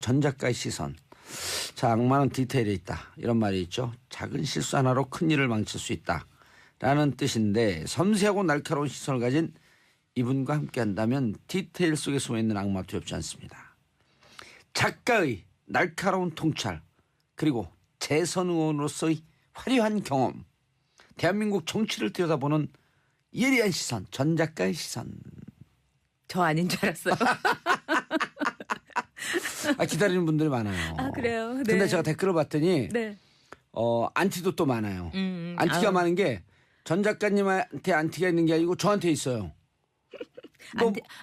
전 작가의 시선. 자, 악마는 디테일에 있다. 이런 말이 있죠. 작은 실수 하나로 큰 일을 망칠 수 있다. 라는 뜻인데 섬세하고 날카로운 시선을 가진 이분과 함께 한다면 디테일 속에 숨어있는 악마 두렵지 않습니다. 작가의 날카로운 통찰 그리고 재선 의원으로서의 화려한 경험 대한민국 정치를 들여다보는 예리한 시선 전 작가의 시선. 저 아닌 줄 알았어요. 기다리는 분들이 많아요. 아 그래요? 네. 근데 제가 댓글을 봤더니 네. 안티도 또 많아요. 안티가 많은 게 전 작가님한테 안티가 있는 게 아니고 저한테 있어요.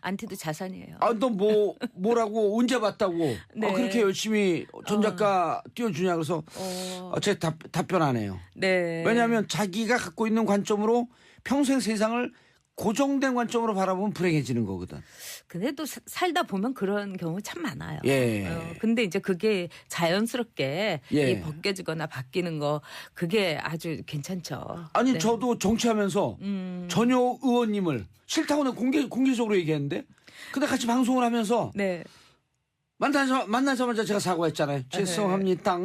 안티도 자산이에요. 너 뭐라고 언제 봤다고 네. 그렇게 열심히 전 작가 띄워주냐 그래서 제가 답변 안 해요. 네. 왜냐하면 자기가 갖고 있는 관점으로 평생 세상을 고정된 관점으로 바라보면 불행해지는 거거든. 근데 또 살다 보면 그런 경우 참 많아요. 예. 근데 이제 그게 자연스럽게 예. 벗겨지거나 바뀌는 거 그게 아주 괜찮죠. 아니 네. 저도 정치하면서 전효 의원님을 싫다고 내가 공개적으로 얘기했는데 근데 같이 방송을 하면서 네. 만나자마자 제가 사과했잖아요. 죄송합니다.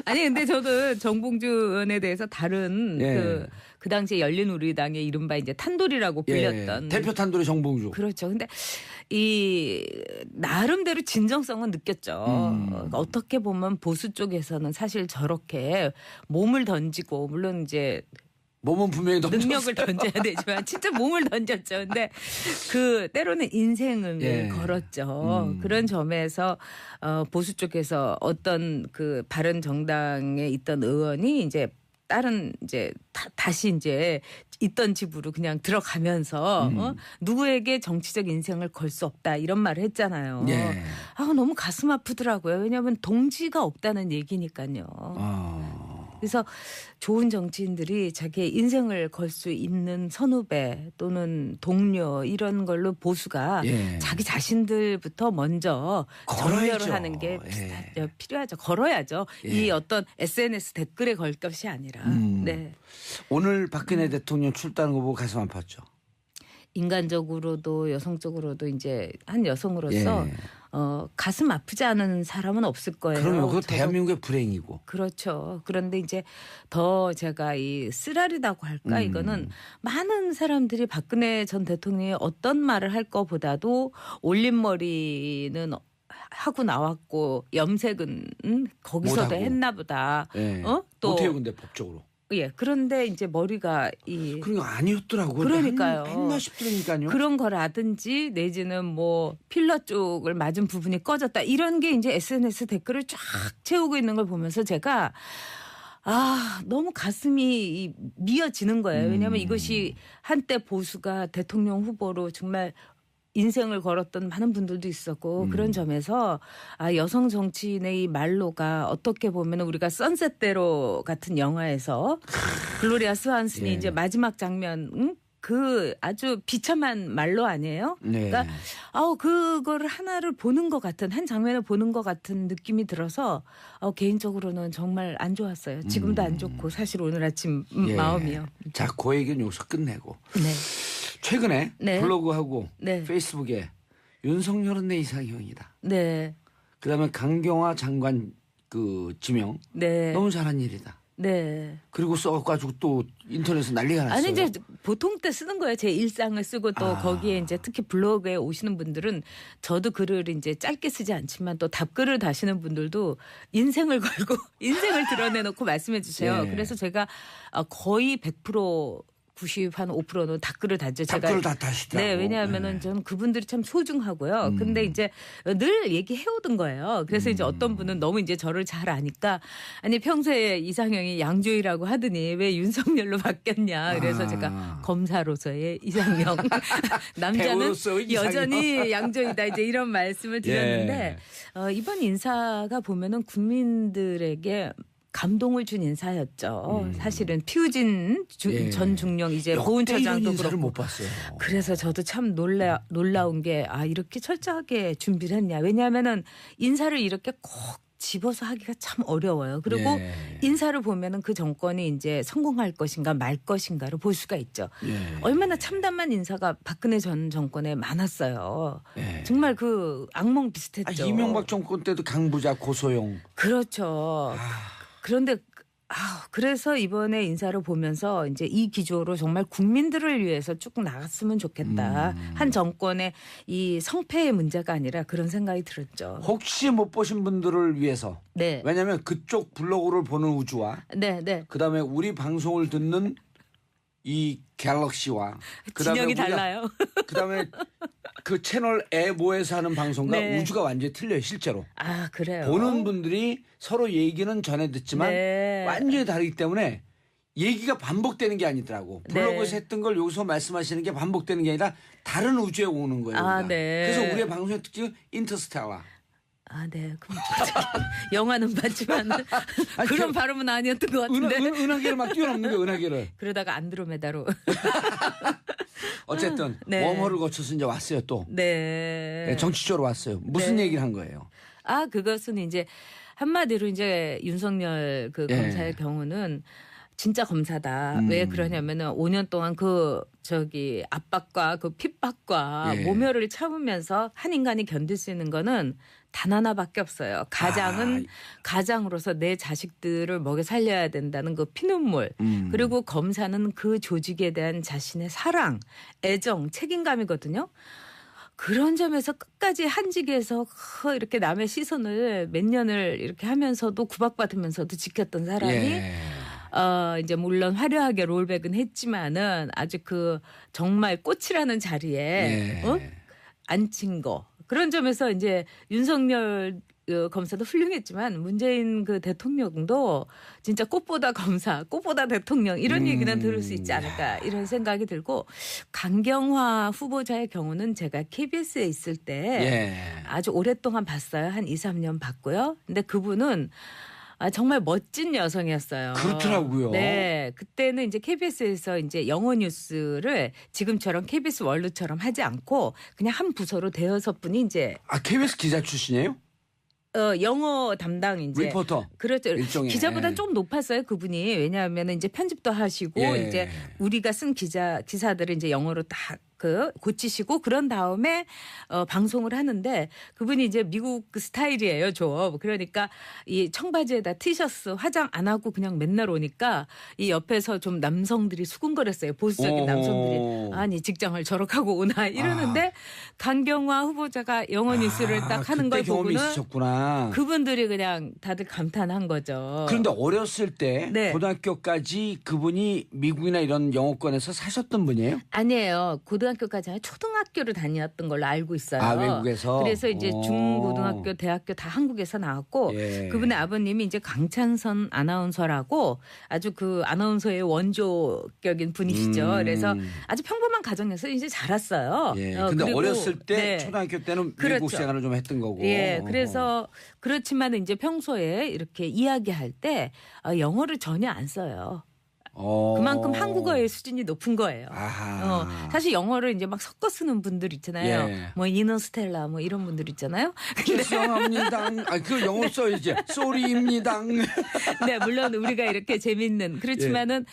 아니 근데 저도 정봉주 의원에 대해서 다른 예. 그 당시에 열린우리당의 이른바 이제 탄돌이라고 불렸던 예. 대표 탄돌이 정봉주. 그렇죠. 근데 이 나름대로 진정성은 느꼈죠. 어떻게 보면 보수 쪽에서는 사실 저렇게 몸을 던지고 물론 이제 몸은 분명히 능력을 던져야 되지만 진짜 몸을 던졌죠. 근데 그 때로는 인생을 예. 걸었죠. 그런 점에서 보수 쪽에서 어떤 그 바른 정당에 있던 의원이 이제 다른 이제 다시 이제 있던 집으로 그냥 들어가면서 누구에게 정치적 인생을 걸 수 없다 이런 말을 했잖아요. 예. 너무 가슴 아프더라고요. 왜냐하면 동지가 없다는 얘기니까요. 그래서 좋은 정치인들이 자기의 인생을 걸 수 있는 선후배 또는 동료 이런 걸로 보수가 예. 자기 자신들부터 먼저 걸어야죠. 정렬을 하는 게 필요하죠. 걸어야죠. 예. 이 어떤 SNS 댓글에 걸 것이 아니라. 네. 오늘 박근혜 대통령 출두하는 거 보고 가슴 아팠죠. 인간적으로도 여성적으로도 이제 한 여성으로서 예. 가슴 아프지 않은 사람은 없을 거예요. 그러면 그거 저도 대한민국의 불행이고. 그렇죠. 그런데 이제 더 제가 이 쓰라리다고 할까 이거는 많은 사람들이 박근혜 전 대통령이 어떤 말을 할 거보다도 올림머리는 하고 나왔고 염색은 거기서도 못하고. 했나 보다. 예. 또 못해요 근데 법적으로. 예. 그런데 이제 머리가 그런 거 아니었더라고요. 그러니까요. 했나 싶더라니까요. 그런 거라든지 내지는 뭐 필러 쪽을 맞은 부분이 꺼졌다. 이런 게 이제 SNS 댓글을 쫙 채우고 있는 걸 보면서 제가 너무 가슴이 미어지는 거예요. 왜냐하면 이것이 한때 보수가 대통령 후보로 정말 인생을 걸었던 많은 분들도 있었고 그런 점에서 여성 정치인의 이 말로가 어떻게 보면 우리가 선셋대로 같은 영화에서 글로리아 스완슨이 예. 이제 마지막 장면 그 아주 비참한 말로 아니에요? 네. 그러니까 그거를 하나를 보는 것 같은 한 장면을 보는 것 같은 느낌이 들어서 개인적으로는 정말 안 좋았어요. 지금도 안 좋고 사실 오늘 아침 예. 마음이요. 자, 그 얘기는 여기서 끝내고. 네. 최근에 네. 블로그하고 네. 페이스북에 윤석열은 내 이상형이다. 네. 그다음에 강경화 장관 그 지명 네. 너무 잘한 일이다. 네. 그리고 써가지고 또 인터넷에서 난리가 났어요. 아니 이제 보통 때 쓰는 거예요. 제 일상을 쓰고 또 거기에 이제 특히 블로그에 오시는 분들은 저도 글을 이제 짧게 쓰지 않지만 또 답글을 다시는 분들도 인생을 걸고 인생을 드러내놓고 말씀해 주세요. 예. 그래서 제가 거의 100% 90한5%는 댓글을 다죠. 댓글을 다 다시더라고. 네, 왜냐하면은 저는 그분들이 참 소중하고요. 근데 이제 늘 얘기해오던 거예요. 그래서 이제 어떤 분은 너무 이제 저를 잘 아니까 아니 평소에 이상형이 양조위라고 하더니 왜 윤석열로 바뀌었냐. 그래서 제가 검사로서의 이상형, 남자는 배우로서의 이상형. 여전히 양조위다. 이제 이런 말씀을 드렸는데 이번 인사가 보면은 국민들에게 감동을 준 인사였죠. 사실은 피우진 전 중령 이제 보훈처장도 인사를 그렇고. 못 봤어요. 그래서 저도 참 놀라운 게 이렇게 철저하게 준비를 했냐. 왜냐하면은 인사를 이렇게 꼭 집어서 하기가 참 어려워요. 그리고 예. 인사를 보면은 그 정권이 이제 성공할 것인가 말 것인가를 볼 수가 있죠. 예. 얼마나 참담한 인사가 박근혜 전 정권에 많았어요. 예. 정말 그 악몽 비슷했죠. 이명박 정권 때도 강부자 고소영. 그렇죠. 그런데 그래서 이번에 인사를 보면서 이제 이 기조로 정말 국민들을 위해서 쭉 나갔으면 좋겠다. 한 정권의 이 성패의 문제가 아니라 그런 생각이 들었죠. 혹시 못 보신 분들을 위해서. 네. 왜냐하면 그쪽 블로그를 보는 우주와 네, 네. 그다음에 우리 방송을 듣는 이 갤럭시와 그다음에 진영이 우리가 달라요. 그다음에 그 채널 에모에서 하는 방송과 네. 우주가 완전히 틀려요. 실제로. 그래요. 보는 분들이 서로 얘기는 전해 듣지만 네. 완전히 다르기 때문에 얘기가 반복되는 게 아니더라고. 블로그에서 네. 했던 걸 여기서 말씀하시는 게 반복되는 게 아니라 다른 우주에 오는 거예요. 우리가. 네. 그래서 우리의 방송의 특징은 인터스텔라. 네. 그럼 영화는 봤지만 그런 발음은 아니었던 것 같은데. 은하계를 막 뛰어넘는 거예요. 은하계를. 그러다가 안드로메다로. 어쨌든 네. 웜홀을 거쳐서 이제 왔어요 또. 네. 네, 정치적으로 왔어요. 무슨 네. 얘기를 한 거예요? 그것은 이제 한마디로 이제 윤석열 그 예. 검사의 경우는 진짜 검사다. 왜 그러냐면은 5년 동안 그 압박과 그 핍박과 예. 모멸을 참으면서 한 인간이 견딜 수 있는 거는 단 하나밖에 없어요. 가장으로서 내 자식들을 먹여 살려야 된다는 그 피눈물. 그리고 검사는 그 조직에 대한 자신의 사랑, 애정, 책임감이거든요. 그런 점에서 끝까지 한직에서 이렇게 남의 시선을 몇 년을 이렇게 하면서도 구박받으면서도 지켰던 사람이 예. 이제 물론 화려하게 롤백은 했지만은 아주 그 정말 꽃이라는 자리에 예. 앉힌 거. 그런 점에서 이제 윤석열 검사도 훌륭했지만 문재인 그 대통령도 진짜 꽃보다 검사, 꽃보다 대통령 이런 얘기는 들을 수 있지 않을까 이런 생각이 들고 강경화 후보자의 경우는 제가 KBS에 있을 때 아주 오랫동안 봤어요. 한 2, 3년 봤고요. 근데 그분은 정말 멋진 여성이었어요. 그렇더라고요. 네. 그때는 이제 KBS에서 이제 영어 뉴스를 지금처럼 KBS 월드처럼 하지 않고 그냥 한 부서로 대여섯 분이 이제 KBS 기자 출신이에요? 영어 담당 이제 리포터. 그렇죠. 일종의. 기자보다 좀 높았어요 그분이. 왜냐하면 이제 편집도 하시고 이제 우리가 쓴 기사들을 이제 영어로 다 고치시고 그런 다음에 방송을 하는데 그분이 이제 미국 스타일이에요 좀. 그러니까 이 청바지에다 티셔츠 화장 안 하고 그냥 맨날 오니까 이 옆에서 좀 남성들이 수군거렸어요. 보수적인 남성들이. 아니 직장을 저렇게 하고 오나 이러는데 강경화 후보자가 영어 뉴스를 딱 하는 걸 경험이 보고는 있으셨구나. 그분들이 그냥 다들 감탄한 거죠. 그런데 어렸을 때 네. 고등학교까지 그분이 미국이나 이런 영어권에서 사셨던 분이에요? 아니에요. 고등학교까지 아니라 초등학교를 다녔던 걸로 알고 있어요. 외국에서? 그래서 이제 중고등학교, 대학교 다 한국에서 나왔고 그분의 아버님이 이제 강찬선 아나운서라고 아주 그 아나운서의 원조격인 분이시죠. 그래서 아주 평범한 가정에서 이제 자랐어요. 근데 그리고 어렸을 때 초등학교 때는 미국 생활을 좀 했던 거고. 그래서 그렇지만 이제 평소에 이렇게 이야기할 때 영어를 전혀 안 써요. 그만큼 한국어의 수준이 높은 거예요. 사실 영어를 이제 막 섞어 쓰는 분들 있잖아요. 뭐 이너스텔라 뭐 이런 분들 있잖아요. 죄송합니다. 그 영어 써야지. 쏘리입니다. 네, 물론 우리가 이렇게 재밌는 그렇지만은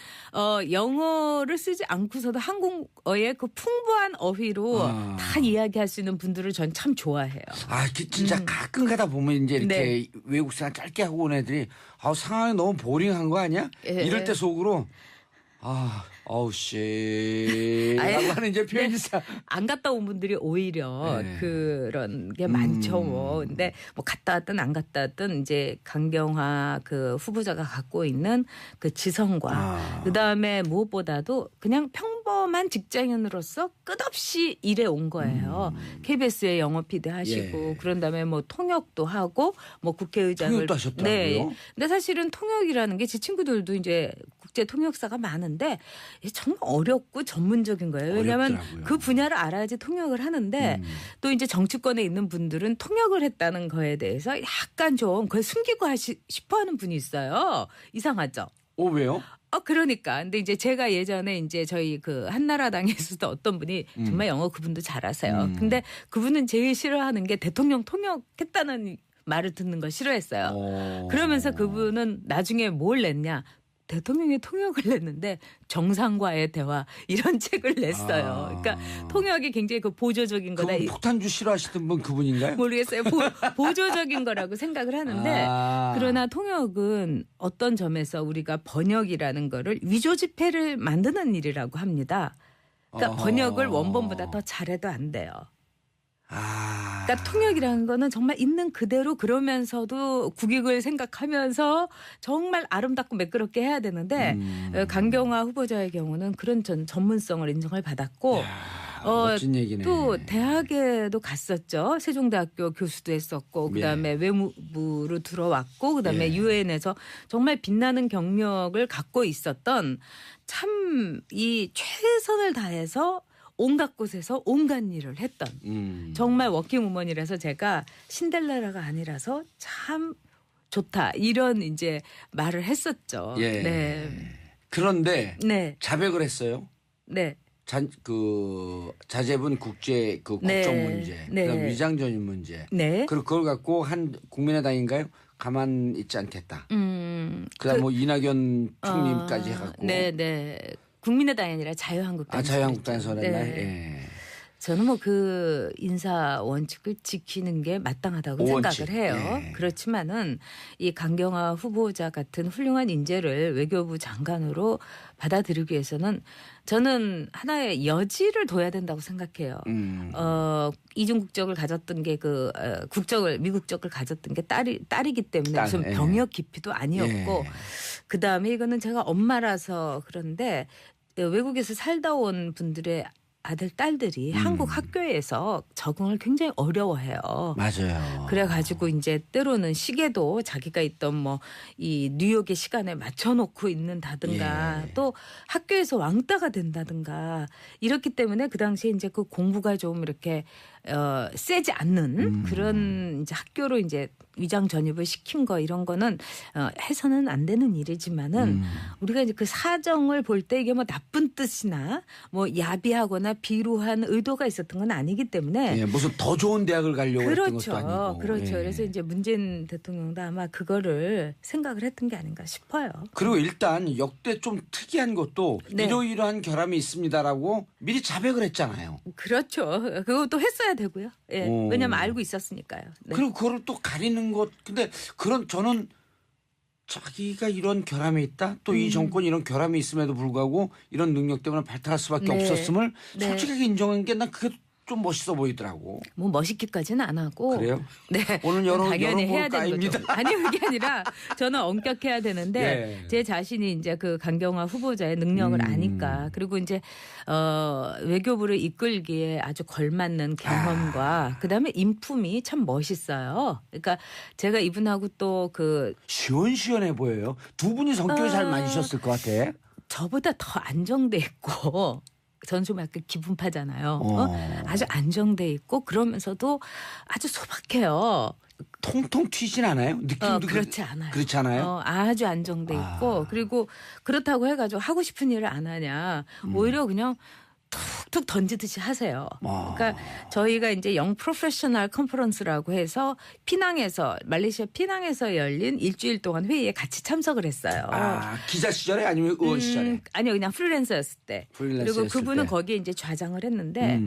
영어를 쓰지 않고서도 한국어의 그 풍부한 어휘로 다 이야기할 수 있는 분들을 전 참 좋아해요. 진짜 가끔 가다 보면 이제 이렇게 외국 생활 짧게 하고 온 애들이 상황이 너무 보링한 거 아니야? 이럴 때 속으로 라고 하는 이제 표현이 안 갔다 온 분들이 오히려 그런 게 많죠. 근데 뭐 갔다 왔든 안 갔다 왔든 이제 강경화 그 후보자가 갖고 있는 그 지성과 그다음에 무엇보다도 그냥 평범한 직장인으로서 끝없이 일해 온 거예요. KBS에 영어 PD 하시고 그런 다음에 뭐 통역도 하고 뭐 국회의장을 통역도 하셨더라고요. 근데 사실은 통역이라는 게 제 친구들도 이제 국제 통역사가 많은데 정말 어렵고 전문적인 거예요. 왜냐하면 어렵더라고요. 그 분야를 알아야지 통역을 하는데 또 이제 정치권에 있는 분들은 통역을 했다는 거에 대해서 약간 좀 그걸 숨기고 싶어하는 분이 있어요. 이상하죠? 왜요? 그러니까. 근데 이제 제가 예전에 이제 저희 그 한나라당에서도 어떤 분이 정말 영어 그분도 잘하세요. 근데 그분은 제일 싫어하는 게 대통령 통역했다는 말을 듣는 걸 싫어했어요. 오. 그러면서 그분은 나중에 뭘 냈냐. 대통령이 통역을 냈는데 정상과의 대화 이런 책을 냈어요. 그러니까 통역이 굉장히 그 보조적인 거다. 그분 폭탄주 싫어하시던 분 그분인가요? 모르겠어요. 보조적인 거라고 생각을 하는데 그러나 통역은 어떤 점에서 우리가 번역이라는 거를 위조 지폐를 만드는 일이라고 합니다. 그러니까 번역을 원본보다 더 잘해도 안 돼요. 그러니까 통역이라는 거는 정말 있는 그대로 그러면서도 국익을 생각하면서 정말 아름답고 매끄럽게 해야 되는데 강경화 후보자의 경우는 그런 전문성을 인정을 받았고 멋진 얘기네. 또 대학에도 갔었죠. 세종대학교 교수도 했었고 그다음에 외무부로 들어왔고 그다음에 유엔에서 정말 빛나는 경력을 갖고 있었던 참 이 최선을 다해서 온갖 곳에서 온갖 일을 했던 정말 워킹우먼이라서 제가 신델레라가 아니라서 참 좋다 이런 이제 말을 했었죠. 예. 네. 그런데 네. 자백을 했어요. 네. 자제분 국제 그 네. 국정 문제, 네. 그다음 위장 전입 문제. 네. 그리고 그걸 갖고 한 국민의당인가요? 가만 있지 않겠다. 그다음 뭐 이낙연 총리까지 해갖고. 네. 국민의당이 아니라 자유한국당. 자유한국당에서 했나요? 네. 예. 저는 뭐 그 인사 원칙을 지키는 게 마땅하다고 원칙. 생각을 해요. 예. 그렇지만은 이 강경화 후보자 같은 훌륭한 인재를 외교부 장관으로 받아들이기 위해서는 저는 하나의 여지를 둬야 된다고 생각해요. 이중 국적을 가졌던 게 미국적을 가졌던 게 딸이기 때문에 무슨 병역 기피도 아니었고 그 다음에 이거는 제가 엄마라서 그런데 외국에서 살다 온 분들의 아들, 딸들이 한국 학교에서 적응을 굉장히 어려워해요. 맞아요. 그래가지고 이제 때로는 시계도 자기가 있던 뭐 이 뉴욕의 시간에 맞춰놓고 있는다든가 또 학교에서 왕따가 된다든가 이렇기 때문에 그 당시에 이제 그 공부가 좀 이렇게 세지 않는 그런 이제 학교로 이제 위장 전입을 시킨 거 이런 거는 해서는 안 되는 일이지만은 우리가 이제 그 사정을 볼 때 이게 뭐 나쁜 뜻이나 뭐 야비하거나 비루한 의도가 있었던 건 아니기 때문에 무슨 더 좋은 대학을 가려고 했던 것도 아니고. 그렇죠. 그래서 이제 문재인 대통령도 아마 그거를 생각을 했던 게 아닌가 싶어요. 그리고 일단 역대 좀 특이한 것도 네. 이러이러한 결함이 있습니다라고 미리 자백을 했잖아요. 그렇죠. 그것도 했어야 되고요. 예. 왜냐하면 알고 있었으니까요. 네. 그리고 그걸 또 가리는 것. 근데 저는 자기가 이런 결함이 있다. 또 이 정권이 이런 결함이 있음에도 불구하고 이런 능력 때문에 발탁할 수밖에 없었음을 솔직하게 인정한 게 난 그게 좀 멋있어 보이더라고. 뭐 멋있기까지는 안 하고. 그래요? 네. 오늘 당연히 해야 되는 되는 거죠. 아니 그게 아니라 저는 엄격해야 되는데 제 자신이 이제 그 강경화 후보자의 능력을 아니까 그리고 이제 외교부를 이끌기에 아주 걸맞는 경험과 그다음에 인품이 참 멋있어요. 그러니까 제가 이분하고 또 그 시원시원해 보여요. 두 분이 성격이 잘 맞으셨을 것 같아. 저보다 더 안정돼 있고 저는 좀 약간 기분파잖아요. 아주 안정돼 있고 그러면서도 아주 소박해요. 통통 튀진 않아요? 느낌도 그렇지 않아요. 그렇지 않아요? 아주 안정돼 있고 그리고 그렇다고 해가지고 하고 싶은 일을 안 하냐. 오히려 그냥 툭툭 던지듯이 하세요. 그러니까 저희가 이제 영 프로페셔널 컨퍼런스라고 해서 말레이시아 피낭에서 열린 일주일 동안 회의에 같이 참석을 했어요. 기자 시절에 아니면 의원 시절에? 아니요, 그냥 프리랜서였을 때. 그리고 그분은 거기에 이제 좌장을 했는데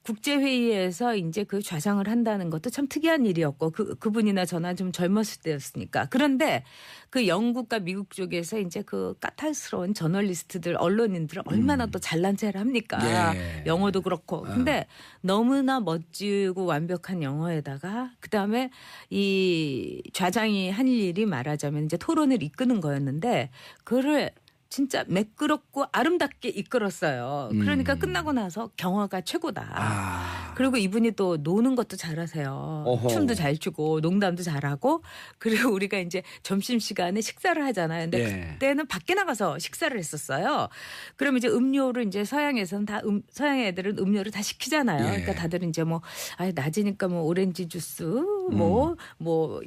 국제회의에서 이제 그 좌장을 한다는 것도 참 특이한 일이었고 그분이나 저나 좀 젊었을 때였으니까. 그런데 그 영국과 미국 쪽에서 이제 그 까탈스러운 저널리스트들, 언론인들은 얼마나 또 잘난 체를 합니까? 영어도 그렇고. 근데 너무나 멋지고 완벽한 영어에다가 그다음에 이 좌장이 한 일이 말하자면 이제 토론을 이끄는 거였는데 그거를 진짜 매끄럽고 아름답게 이끌었어요. 그러니까 끝나고 나서 경화가 최고다. 그리고 이분이 또 노는 것도 잘하세요. 춤도 잘 추고 농담도 잘하고 그리고 우리가 이제 점심시간에 식사를 하잖아요. 근데 그때는 밖에 나가서 식사를 했었어요. 그러면 이제 음료를 이제 서양에서는 다 서양 애들은 음료를 다 시키잖아요. 그러니까 다들 이제 뭐 낮이니까 뭐 오렌지 주스 뭐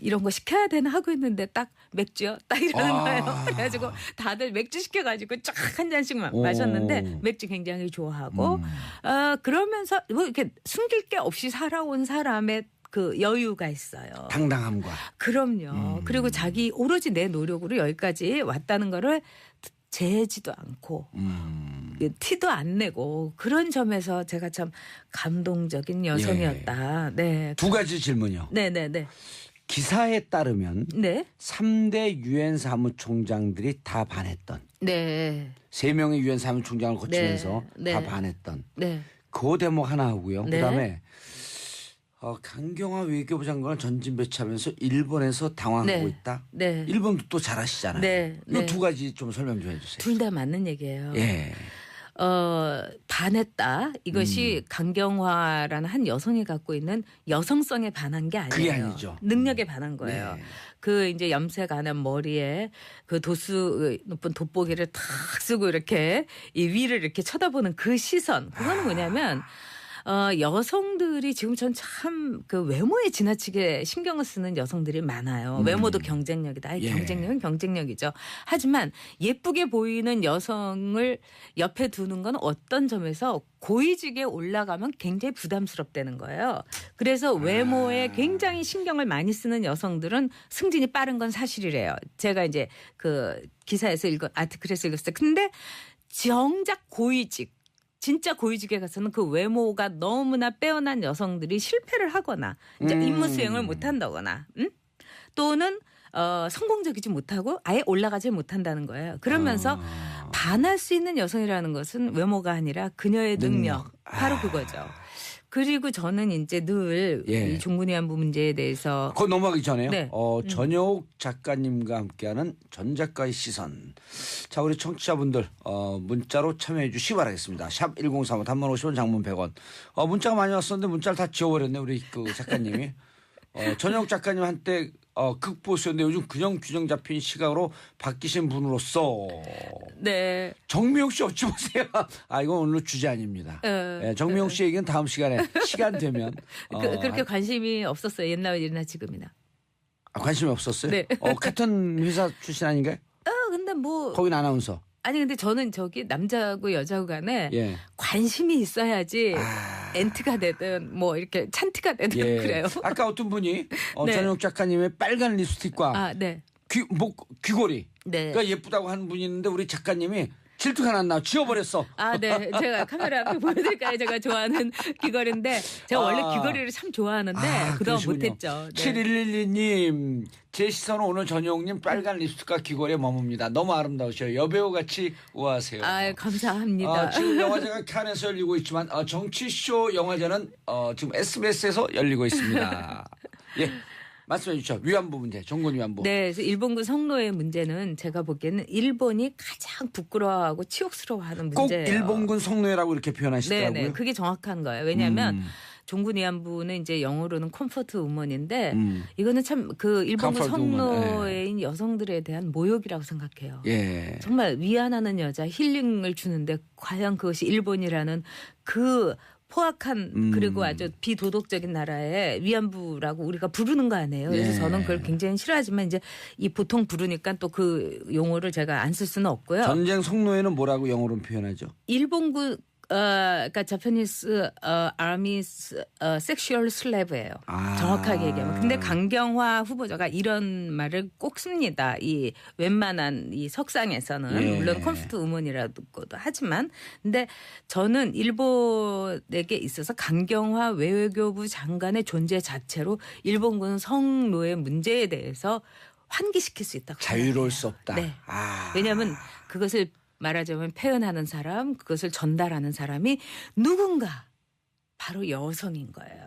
이런 거 시켜야 되나 하고 있는데 딱 맥주요. 딱 이러는 거예요. 그래가지고 다들 맥주 시켜가지고 쫙 한 잔씩 마셨는데 맥주 굉장히 좋아하고 그러면서 뭐 이렇게 숨길 게 없이 살아온 사람의 그 여유가 있어요. 당당함과. 그럼요. 그리고 자기 오로지 내 노력으로 여기까지 왔다는 거를 재지도 않고 티도 안 내고 그런 점에서 제가 참 감동적인 여성이었다. 네. 두 가지 질문이요. 네네네. 기사에 따르면 네. 3대 유엔 사무총장들이 다 반했던 네. 3명의 유엔 사무총장을 거치면서 네. 다 네. 반했던 네. 그 대목 하나 하고요. 네. 그다음에 강경화 외교부 장관을 전진 배치하면서 일본에서 당황하고 네. 있다. 네. 일본도 또 잘하시잖아요. 네. 이 네. 두 가지 좀 설명 좀 해주세요. 둘 다 맞는 얘기예요. 예. 반했다. 이것이 강경화라는 한 여성이 갖고 있는 여성성에 반한 게 아니에요. 그게 아니죠. 능력에 반한 거예요. 네. 그 이제 염색 안 한 머리에 그 도수 높은 돋보기를 탁 쓰고 이렇게 이 위를 이렇게 쳐다보는 그 시선. 그거는 뭐냐면 여성들이 지금 전 참 그 외모에 지나치게 신경을 쓰는 여성들이 많아요. 외모도 경쟁력이다. 아이, 예. 경쟁력은 경쟁력이죠. 하지만 예쁘게 보이는 여성을 옆에 두는 건 어떤 점에서 고위직에 올라가면 굉장히 부담스럽다는 거예요. 그래서 외모에 굉장히 신경을 많이 쓰는 여성들은 승진이 빠른 건 사실이래요. 제가 이제 그 기사에서 아티클에서 읽었어요. 근데 정작 고위직 진짜 고위직에 가서는 그 외모가 너무나 빼어난 여성들이 실패를 하거나 이제 임무 수행을 못한다거나 또는 성공적이지 못하고 아예 올라가지 못한다는 거예요. 그러면서 반할 수 있는 여성이라는 것은 외모가 아니라 그녀의 능력. 바로 그거죠. 그리고 저는 이제 늘 이 종군위안부 문제에 대해서 그거 넘어가기 전에요. 네. 전효옥 작가님과 함께하는 전 작가의 시선. 자, 우리 청취자분들 문자로 참여해 주시기 바라겠습니다. 샵 1035 단문 50원 장문 100원. 문자가 많이 왔었는데 문자를 다 지워버렸네 우리 그 작가님이. 전효옥 작가님 한때 극보수였는데 요즘 규정 잡힌 시각으로 바뀌신 분으로서 네. 정미용 씨 어찌 보세요? 이건 오늘 주제 아닙니다. 정미용 씨 얘기는 다음 시간에 시간 되면 그렇게 관심이 없었어요. 옛날이나 지금이나. 관심이 없었어요? 네. 같은 회사 출신 아닌가요? 근데 뭐 거긴 아나운서. 아니 근데 저는 저기 남자하고 여자하고 간에 예. 관심이 있어야지 엔트가 되든 뭐 이렇게 찬트가 되든 예. 그래요. 아까 어떤 분이 네. 전용 작가님의 빨간 립스틱과 네. 귀걸이 네. 가 예쁘다고 하는 분이 있는데 우리 작가님이 질투가 났나 지워버렸어. 네. 제가 카메라 앞에 보여드릴까요? 제가 좋아하는 귀걸이인데 제가 원래 귀걸이를 참 좋아하는데 그동안 그러시군요. 못했죠. 네. 7112님 제 시선은 오늘 전용님 빨간 립스틱과 귀걸이에 머뭅니다. 너무 아름다우셔요. 여배우같이 우아하세요. 감사합니다. 지금 영화제가 칸에서 열리고 있지만 정치쇼 영화제는 지금 SBS에서 열리고 있습니다. 예. 말씀해 주시죠. 위안부 문제, 종군 위안부. 네, 그래서 일본군 성노예 문제는 제가 보기에는 일본이 가장 부끄러워하고 치욕스러워하는 꼭 문제예요. 일본군 성노예라고 이렇게 표현하시더라고요. 네, 그게 정확한 거예요. 왜냐하면 종군 위안부는 이제 영어로는 컴포트 우먼인데 이거는 참 그 일본군 컴포트 우먼, 성노예인 여성들에 대한 모욕이라고 생각해요. 예. 정말 위안하는 여자, 힐링을 주는데 과연 그것이 일본이라는 그 포악한 그리고 아주 비도덕적인 나라의 위안부라고 우리가 부르는 거 아니에요. 그래서 예. 저는 그걸 굉장히 싫어하지만 이제 이 보통 부르니까 또 그 용어를 제가 안 쓸 수는 없고요. 전쟁 성노예는 뭐라고 영어로 표현하죠? 일본군 그러니까 자파니스 아미스 섹슈얼 슬래브예요. 정확하게 얘기하면. 근데 강경화 후보자가 이런 말을 꼭 씁니다. 이 웬만한 이 석상에서는 물론 컴포트 우먼이라고도 하지만 근데 저는 일본에게 있어서 강경화 외교부 장관의 존재 자체로 일본군 성노예 문제에 대해서 환기시킬 수 있다고 자유로울 생각해요. 수 없다. 네. 왜냐하면 그것을 말하자면 표현하는 사람, 그것을 전달하는 사람이 누군가 바로 여성인 거예요.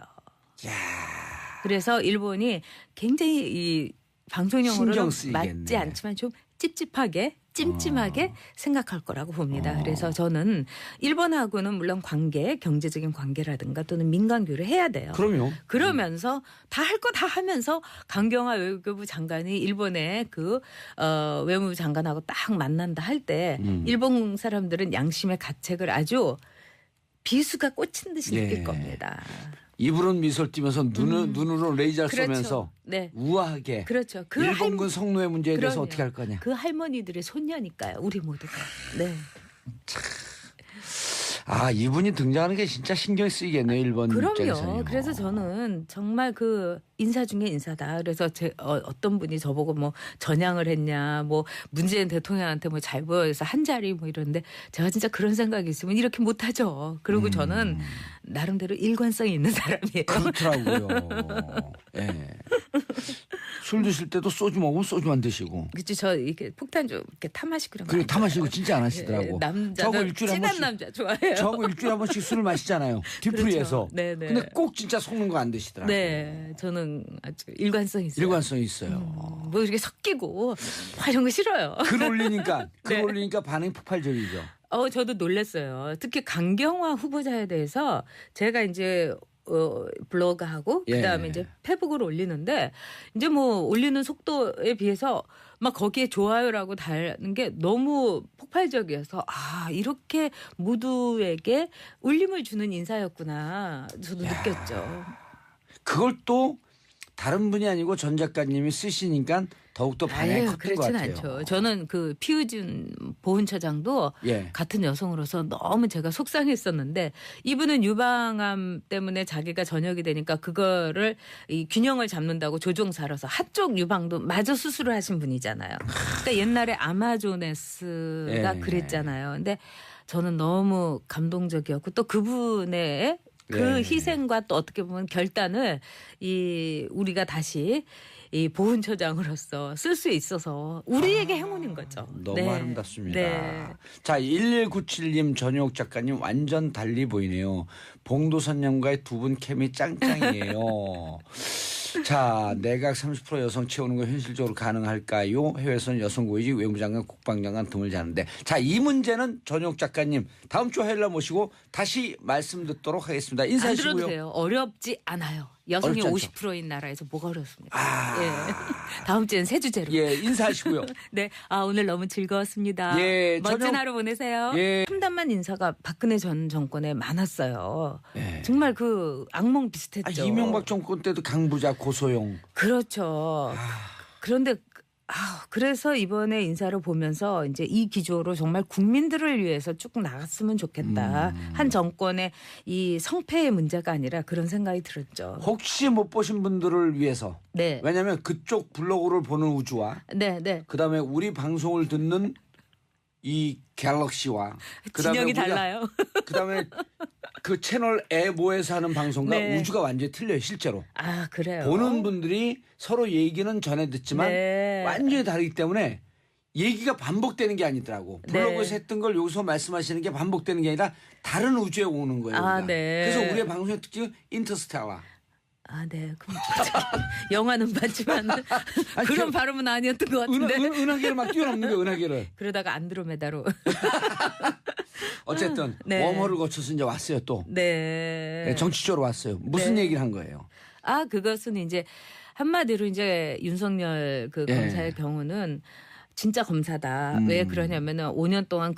그래서 일본이 굉장히 이 방송용어로는 신경 쓰이겠네. 맞지 않지만 좀 찝찝하게 찜찜하게 생각할 거라고 봅니다. 그래서 저는 일본하고는 물론 관계, 경제적인 관계라든가 또는 민간교류를 해야 돼요. 그럼요. 그러면서 다 할 거 다 하면서 강경화 외교부 장관이 일본의 그 외무부 장관하고 딱 만난다 할 때 일본 사람들은 양심의 가책을 아주 비수가 꽂힌 듯이 느낄 겁니다. 입으로는 미소를 띠면서 눈으로 레이저를 그렇죠. 쏘면서 네. 우아하게 그렇죠. 그 일본군 성노예 문제에 대해서 그럼요. 어떻게 할 거냐. 그 할머니들의 손녀니까요. 우리 모두가. 네. 아, 이분이 등장하는 게 진짜 신경 쓰이겠네요. 일본 그럼요. 입장에서는요. 그래서 저는 정말 그 인사 중에 인사다. 그래서 어떤 분이 저보고 뭐 전향을 했냐, 뭐 문재인 대통령한테 뭐 잘 보여서 한 자리 뭐 이러는데 제가 진짜 그런 생각이 있으면 이렇게 못하죠. 그리고 저는 나름대로 일관성이 있는 사람이에요. 그렇더라고요. 예. 술 드실 때도 소주 먹으면 소주만 드시고. 그치, 저 이렇게 폭탄 좀 이렇게 타 마시고 그런 거. 그리고 안 타 마시고 좋아해요. 진짜 안 하시더라고. 예, 남자는 진한 남자 좋아해요. 저하고 일주일에 한 번씩 술을 마시잖아요. 뒤풀이에서. 그렇죠. 네네. 근데 꼭 진짜 속는 거 안 드시더라고요. 네, 저는 아주 일관성 있어요. 일관성이 있어요. 뭐 이렇게 섞이고 막 이런 거 싫어요. 글 올리니까 네. 반응이 폭발적이죠. 저도 놀랐어요. 특히 강경화 후보자에 대해서 제가 이제 블로그하고 예. 그다음에 이제 페북을 올리는데 이제 뭐 올리는 속도에 비해서 막 거기에 좋아요라고 달는 게 너무 폭발적이어서 이렇게 모두에게 울림을 주는 인사였구나 저도 느꼈죠. 그걸 또 다른 분이 아니고 전 작가님이 쓰시니까 더욱더 반응이 컸던 것 그렇진 같아요. 않죠. 저는 그 피우준 보훈처장도 예. 같은 여성으로서 너무 제가 속상했었는데 이분은 유방암 때문에 자기가 전역이 되니까 그거를 이 균형을 잡는다고 조종사로서 한쪽 유방도 마저 수술을 하신 분이잖아요. 그러니까 옛날에 아마존에스가 예. 그랬잖아요. 근데 저는 너무 감동적이었고 또 그분의 그 네. 희생과 또 어떻게 보면 결단을 우리가 다시 이 보훈처장으로서 쓸 수 있어서 우리에게 행운인 거죠. 너무 네. 아름답습니다. 네. 자, 1197님 전효옥 작가님 완전 달리 보이네요. 봉도선님과의 두 분 케미 짱짱이에요. 자, 내각 30% 여성 채우는 거 현실적으로 가능할까요? 해외에서는 여성 고위직 외무장관, 국방장관 등을 자는데, 자, 이 문제는 전효옥 작가님 다음 주 화요일 날 모시고 다시 말씀 듣도록 하겠습니다. 안 인사하시고요. 들어도 돼요. 어렵지 않아요. 여성이 어렵지 않죠. 50%인 나라에서 뭐가 어렵습니까? 아. 예. 다음 주엔 새 주제로. 예, 인사하시고요. 네. 오늘 너무 즐거웠습니다. 예, 멋진 저녁- 하루 보내세요. 예. 참담한 인사가 박근혜 전 정권에 많았어요. 예. 정말 그 악몽 비슷했죠. 이명박 정권 때도 강부자 고소용. 그렇죠. 그런데 그래서 이번에 인사를 보면서 이제 이 기조로 정말 국민들을 위해서 쭉 나갔으면 좋겠다. 한 정권의 이 성패의 문제가 아니라 그런 생각이 들었죠. 혹시 못 보신 분들을 위해서. 네. 왜냐하면 그쪽 블로그를 보는 우주와 네, 네. 그다음에 우리 방송을 듣는 이 갤럭시와 진영이 달라요. 그다음에 그 채널 에모에서 하는 방송과 네. 우주가 완전히 틀려요. 실제로. 그래요. 보는 분들이 서로 얘기는 전해 듣지만 네. 완전히 다르기 때문에 얘기가 반복되는 게 아니더라고. 네. 블로그에서 했던 걸 여기서 말씀하시는 게 반복되는 게 아니라 다른 우주에 오는 거예요. 우리가. 네. 그래서 우리의 방송의 특징은 인터스텔라. 네. 그럼 영화는 봤지만 그런 발음은 아니었던 것 같은데. 은하계를 막 뛰어넘는 거예요. 은하계를. 그러다가 안드로메다로. 어쨌든 네. 웜홀을 거쳐서 이제 왔어요 또. 네. 네, 정치적으로 왔어요. 무슨 네. 얘기를 한 거예요? 그것은 이제 한마디로 이제 윤석열 그 예. 검사의 경우는 진짜 검사다. 왜 그러냐면은 5년 동안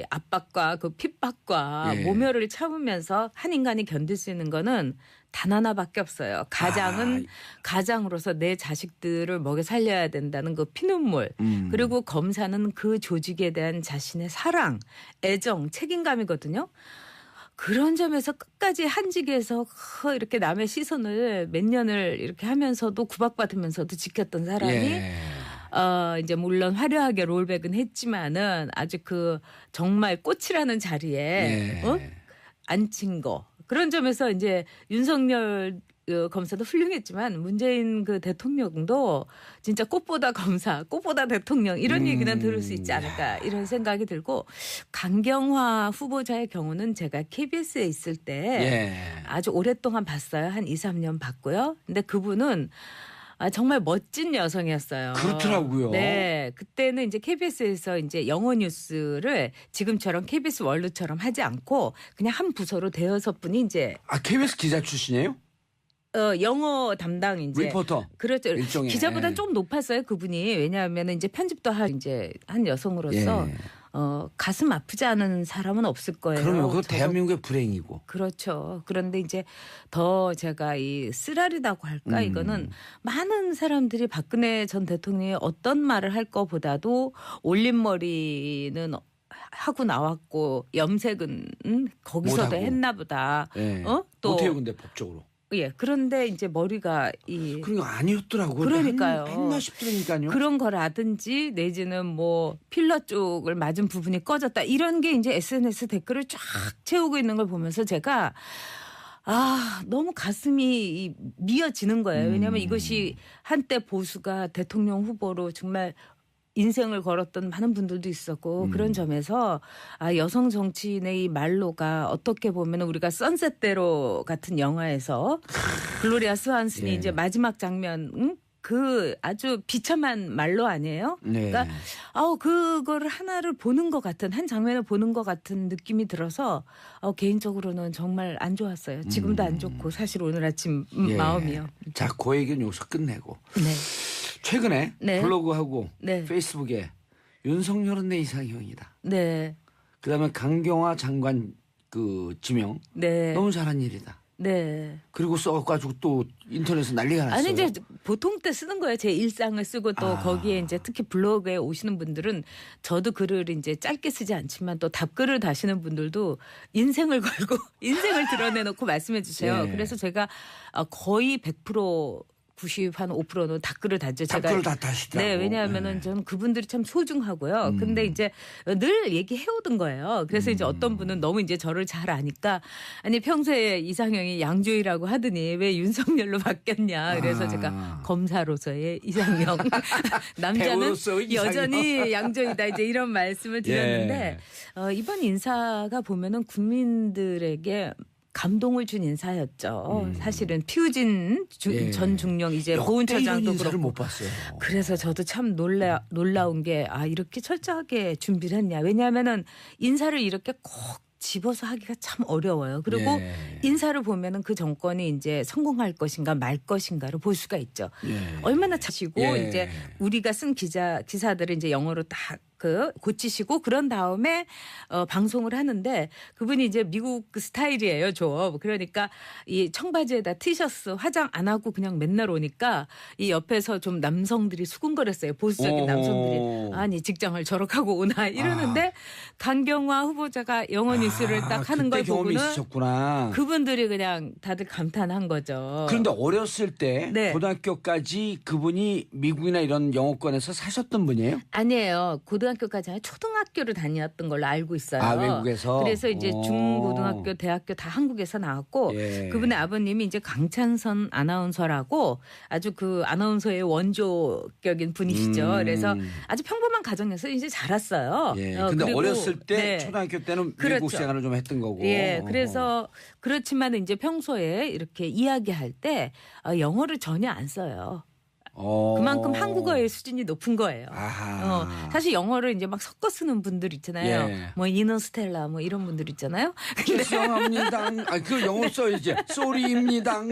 압박과 그 핍박과 예. 모멸을 참으면서 한 인간이 견딜 수 있는 거는 단 하나밖에 없어요. 가장으로서 내 자식들을 먹여 살려야 된다는 그 피눈물. 그리고 검사는 그 조직에 대한 자신의 사랑, 애정, 책임감이거든요. 그런 점에서 끝까지 한직에서 이렇게 남의 시선을 몇 년을 이렇게 하면서도 구박받으면서도 지켰던 사람이 예. 이제 물론 화려하게 롤백은 했지만은 아주 그 정말 꽃이라는 자리에 예. 앉힌 거. 그런 점에서 이제 윤석열 검사도 훌륭했지만 문재인 그 대통령도 진짜 꽃보다 검사, 꽃보다 대통령 이런 얘기는 들을 수 있지 않을까 이런 생각이 들고 강경화 후보자의 경우는 제가 KBS에 있을 때 예. 아주 오랫동안 봤어요. 한 2, 3년 봤고요. 근데 그분은 정말 멋진 여성이었어요. 그렇더라고요. 네. 그때는 이제 KBS에서 이제 영어 뉴스를 지금처럼 KBS 월드처럼 하지 않고 그냥 한 부서로 대여섯 분이 이제 KBS 기자 출신이에요? 영어 담당 이제 리포터. 그렇죠. 일종의. 기자보다 좀 높았어요, 그분이. 왜냐하면 이제 편집도 한 여성으로서 예. 가슴 아프지 않은 사람은 없을 거예요. 그러면 그거 저도 대한민국의 불행이고. 그렇죠. 그런데 이제 더 제가 이 쓰라리다고 할까 이거는 많은 사람들이 박근혜 전 대통령이 어떤 말을 할 거보다도 올림머리는 하고 나왔고 염색은 거기서도 못하고. 했나 보다. 예. 또 못해요, 근데 법적으로. 예. 그런데 이제 머리가 그런 거 아니었더라고요. 그러니까요. 했나 싶더라니까요. 그런 거라든지 내지는 뭐 필러 쪽을 맞은 부분이 꺼졌다 이런 게 이제 SNS 댓글을 쫙 채우고 있는 걸 보면서 제가 너무 가슴이 미어지는 거예요. 왜냐하면 이것이 한때 보수가 대통령 후보로 정말 인생을 걸었던 많은 분들도 있었고 그런 점에서 여성 정치인의 이 말로가 어떻게 보면 우리가 선셋대로 같은 영화에서 글로리아 스완슨이 예. 이제 마지막 장면 그 아주 비참한 말로 아니에요? 네. 그러니까 그거를 하나를 보는 것 같은 한 장면을 보는 것 같은 느낌이 들어서 개인적으로는 정말 안 좋았어요. 지금도 안 좋고 사실 오늘 아침 예. 마음이요. 자, 그 얘기는 여기서 끝내고. 네. 최근에 네. 블로그하고 네. 페이스북에 윤석열은 내 이상형이다. 네. 그다음에 강경화 장관 그 지명 네. 너무 잘한 일이다. 네. 그리고 써가지고 또 인터넷에 난리가 났어요. 아니 이제 보통 때 쓰는 거예요. 제 일상을 쓰고 또 거기에 이제 특히 블로그에 오시는 분들은 저도 글을 이제 짧게 쓰지 않지만 또 답글을 다시는 분들도 인생을 걸고 인생을 드러내놓고 말씀해 주세요. 예. 그래서 제가 거의 100% 90한5%는 답글을 다죠. 답글을 다 다시더라고. 네, 왜냐하면은 저는 그분들이 참 소중하고요. 근데 이제 늘 얘기해오던 거예요. 그래서 이제 어떤 분은 너무 이제 저를 잘 아니까 아니 평소에 이상형이 양조위라고 하더니 왜 윤석열로 바뀌었냐. 그래서 제가 검사로서의 이상형, 남자는 배우로서 이상형. 여전히 양조위다. 이제 이런 말씀을 드렸는데 이번 인사가 보면은 국민들에게 감동을 준 인사였죠. 사실은 피우진 예. 전 중령 이제 역대 보훈처장도 이런 인사를 그렇고. 못 봤어요. 그래서 저도 참 놀라운 게 이렇게 철저하게 준비를 했냐. 왜냐하면은 인사를 이렇게 꼭 집어서 하기가 참 어려워요. 그리고 예. 인사를 보면은 그 정권이 이제 성공할 것인가 말 것인가를 볼 수가 있죠. 예. 얼마나 차시고 예. 이제 우리가 쓴 기사들을 이제 영어로 다 고치시고 그런 다음에 방송을 하는데 그분이 이제 미국 그 스타일이에요, 좀. 그러니까 이 청바지에다 티셔츠 화장 안 하고 그냥 맨날 오니까 이 옆에서 좀 남성들이 수군거렸어요. 보수적인 남성들이. 아니 직장을 저렇게 하고 오나 이러는데 강경화 후보자가 영어 뉴스를 딱 하는 걸 그때 경험이 보고는 있으셨구나. 그분들이 그냥 다들 감탄한 거죠. 그런데 어렸을 때 네. 고등학교까지 그분이 미국이나 이런 영어권에서 사셨던 분이에요? 아니에요. 고등학교까지 아니라 초등학교를 다녔던 걸로 알고 있어요. 외국에서? 그래서 이제 오. 중고등학교, 대학교 다 한국에서 나왔고 예. 그분의 아버님이 이제 강찬선 아나운서라고 아주 그 아나운서의 원조격인 분이시죠. 그래서 아주 평범한 가정에서 이제 자랐어요. 예. 근데 그리고 어렸을 때 네. 초등학교 때는 그렇죠. 미국 생활을 좀 했던 거고. 예, 그래서 그렇지만 이제 평소에 이렇게 이야기할 때 영어를 전혀 안 써요. 그만큼 한국어의 수준이 높은 거예요. 아하. 사실 영어를 이제 막 섞어 쓰는 분들 있잖아요. 예. 뭐 이너스텔라 뭐 이런 분들 있잖아요. 죄송합니다. 그 영어 써야지. 쏘리입니다.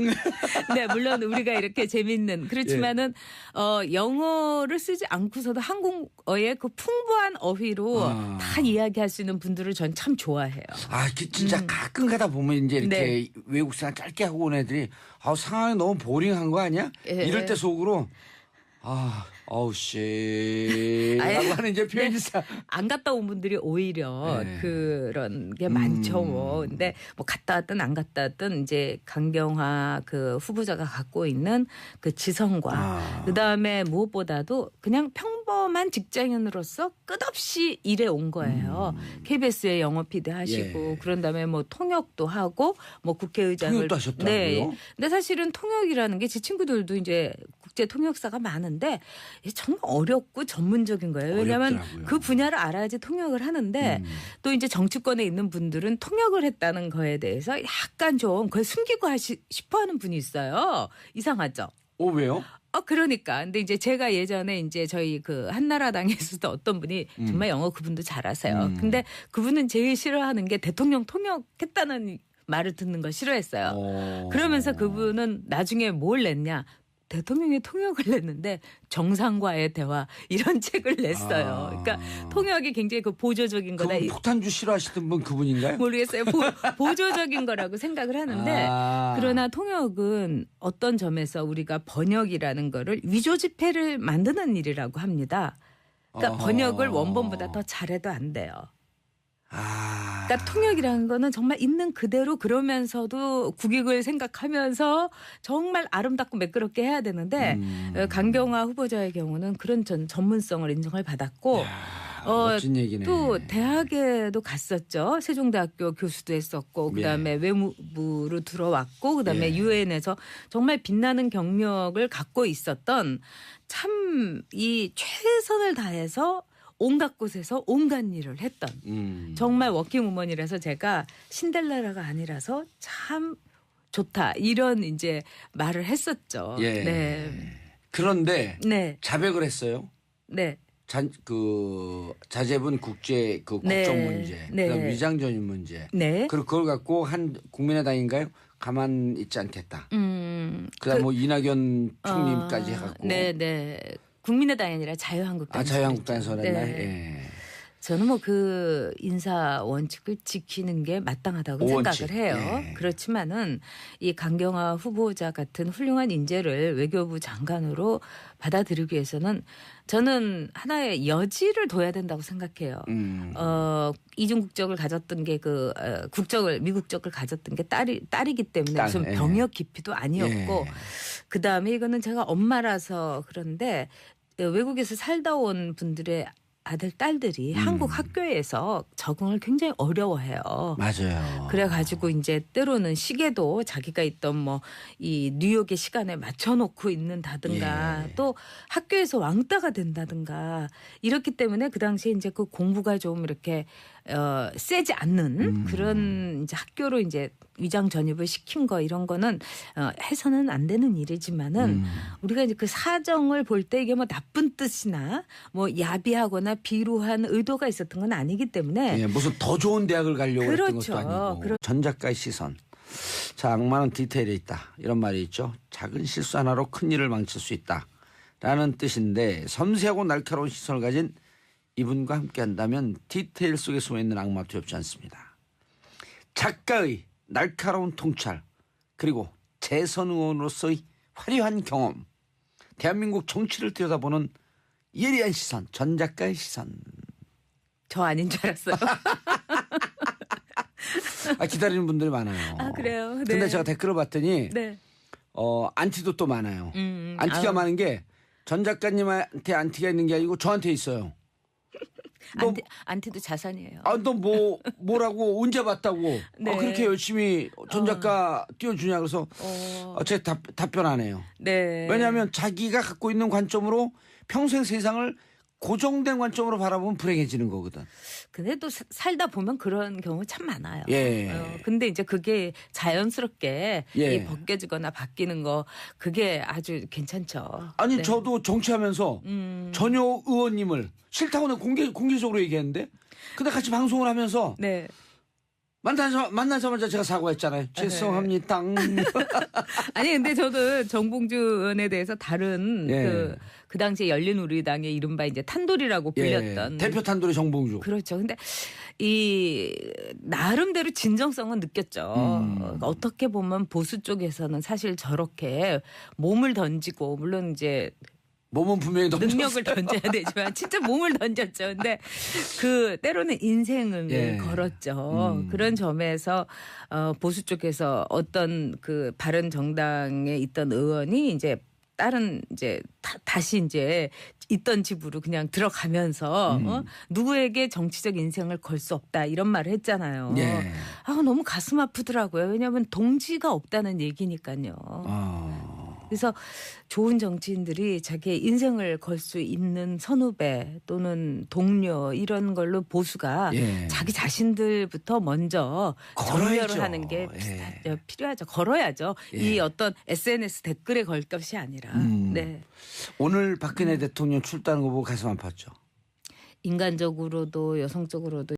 네, 물론 우리가 이렇게 재밌는 그렇지만은 영어를 쓰지 않고서도 한국어의 그 풍부한 어휘로 다 이야기할 수 있는 분들을 전 참 좋아해요. 진짜 가끔 가다 보면 이제 이렇게 네. 외국 생활 짧게 하고 온 애들이 상황이 너무 보링한 거 아니야? 예. 이럴 때 속으로 어우 씨. 라고 하는 이제 표현이 안 갔다 온 분들이 오히려 네. 그런 게 많죠. 뭐. 근데 뭐 갔다 왔든 안 갔다 왔든 이제 강경화 그 후보자가 갖고 있는 그 지성과 그다음에 무엇보다도 그냥 평범한 직장인으로서 끝없이 일해 온 거예요. KBS에 영어 PD 하시고 예. 그런 다음에 뭐 통역도 하고 뭐 국회의장을 통역도 하셨더라고요. 네. 근데 사실은 통역이라는 게 제 친구들도 이제 국제 통역사가 많은데 정말 어렵고 전문적인 거예요. 왜냐하면 어렵더라고요. 그 분야를 알아야지 통역을 하는데 또 이제 정치권에 있는 분들은 통역을 했다는 거에 대해서 약간 좀 그걸 숨기고 싶어하는 분이 있어요. 이상하죠. 왜요? 그러니까. 근데 이제 제가 예전에 이제 저희 그 한나라당에서도 어떤 분이 정말 영어 그분도 잘하세요. 근데 그분은 제일 싫어하는 게 대통령 통역했다는 말을 듣는 걸 싫어했어요. 그러면서 그분은 나중에 뭘 냈냐. 대통령이 통역을 냈는데 정상과의 대화 이런 책을 냈어요. 그러니까 통역이 굉장히 그 보조적인 거다. 그분 폭탄주 싫어하시던 분 그분인가요? 모르겠어요. 보조적인 거라고 생각을 하는데 그러나 통역은 어떤 점에서 우리가 번역이라는 거를 위조 지폐를 만드는 일이라고 합니다. 그러니까 번역을 원본보다 더 잘해도 안 돼요. 그러니까 통역이라는 거는 정말 있는 그대로 그러면서도 국익을 생각하면서 정말 아름답고 매끄럽게 해야 되는데 강경화 후보자의 경우는 그런 전문성을 인정을 받았고 멋진 얘기네. 또 대학에도 갔었죠. 세종대학교 교수도 했었고 그다음에 외무부로 들어왔고 그다음에 유엔에서 정말 빛나는 경력을 갖고 있었던 참 이 최선을 다해서 온갖 곳에서 온갖 일을 했던 정말 워킹우먼이라서 제가 신델라라가 아니라서 참 좋다 이런 이제 말을 했었죠. 예. 네. 그런데 네. 자백을 했어요. 네. 자제분 국제 국정 문제, 네. 그다음 위장 전입 문제. 네. 그리고 그걸 갖고 한 국민의당인가요? 가만 있지 않겠다. 그다음 뭐 이낙연 총리까지 해갖고. 네. 국민의당이 아니라 자유한국당. 자유한국당에서 그랬나요? 네. 예. 저는 뭐 그 인사 원칙을 지키는 게 마땅하다고 원칙. 생각을 해요. 예. 그렇지만은 이 강경화 후보자 같은 훌륭한 인재를 외교부 장관으로 받아들이기 위해서는 저는 하나의 여지를 둬야 된다고 생각해요. 이중 국적을 가졌던 게 미국적을 가졌던 게 딸이기 때문에 무슨 병역 기피도 아니었고 그 다음에 이거는 제가 엄마라서 그런데 외국에서 살다 온 분들의 아들 딸들이 한국 학교에서 적응을 굉장히 어려워해요. 맞아요. 그래가지고 이제 때로는 시계도 자기가 있던 뭐 이 뉴욕의 시간에 맞춰놓고 있는다든가 또 학교에서 왕따가 된다든가 이렇기 때문에 그 당시에 이제 그 공부가 좀 이렇게 세지 않는 그런 이제 학교로 이제 위장 전입을 시킨 거 이런 거는 해서는 안 되는 일이지만은 우리가 이제 그 사정을 볼 때 이게 뭐 나쁜 뜻이나 뭐 야비하거나 비루한 의도가 있었던 건 아니기 때문에 무슨 더 좋은 대학을 가려고 했던 것도 아니고. 전 작가의 시선. 자, 악마는 디테일에 있다. 이런 말이 있죠. 작은 실수 하나로 큰 일을 망칠 수 있다. 라는 뜻인데 섬세하고 날카로운 시선을 가진 이분과 함께 한다면 디테일 속에 숨어있는 악마 두렵지 않습니다. 작가의 날카로운 통찰 그리고 재선 의원으로서의 화려한 경험 대한민국 정치를 들여다보는 예리한 시선 전 작가의 시선. 저 아닌 줄 알았어요. 기다리는 분들이 많아요. 아 그래요? 네. 근데 제가 댓글을 봤더니 네. 안티도 또 많아요. 안티가 많은 게 전 작가님한테 안티가 있는 게 아니고 저한테 있어요. 안티도 자산이에요. 너 뭐라고 언제 봤다고 네. 그렇게 열심히 전 작가 띄워주냐 그래서 제가 답변 안 해요. 네. 왜냐하면 자기가 갖고 있는 관점으로 평생 세상을 고정된 관점으로 바라보면 불행해지는 거거든. 근데 또 살다 보면 그런 경우 참 많아요. 예. 근데 이제 그게 자연스럽게 예. 벗겨지거나 바뀌는 거 그게 아주 괜찮죠. 아니 네. 저도 정치하면서 전효 의원님을 싫다고 내가 공개적으로 얘기했는데 근데 같이 방송을 하면서 네. 만나자마자 제가 사과했잖아요. 죄송합니다. 아니 근데 저도 정봉주 의원에 대해서 다른 그 당시에 열린우리당의 이른바 이제 탄돌이라고 불렸던 대표 탄돌이 정봉주. 그렇죠. 근데 이 나름대로 진정성은 느꼈죠. 어떻게 보면 보수 쪽에서는 사실 저렇게 몸을 던지고 물론 이제 몸은 분명히 능력을 던져야 되지만 진짜 몸을 던졌죠. 근데 그 때로는 인생을 걸었죠. 그런 점에서 보수 쪽에서 어떤 그 바른 정당에 있던 의원이 이제 다른 이제 다시 이제 있던 집으로 그냥 들어가면서 누구에게 정치적 인생을 걸 수 없다 이런 말을 했잖아요. 너무 가슴 아프더라고요. 왜냐하면 동지가 없다는 얘기니까요. 그래서 좋은 정치인들이 자기의 인생을 걸 수 있는 선후배 또는 동료 이런 걸로 보수가 자기 자신들부터 먼저 정렬을 하는 게 필요하죠. 걸어야죠. 이 어떤 SNS 댓글에 걸 것이 아니라. 네. 오늘 박근혜 대통령 출두하는 거 보고 가슴 아팠죠. 인간적으로도 여성적으로도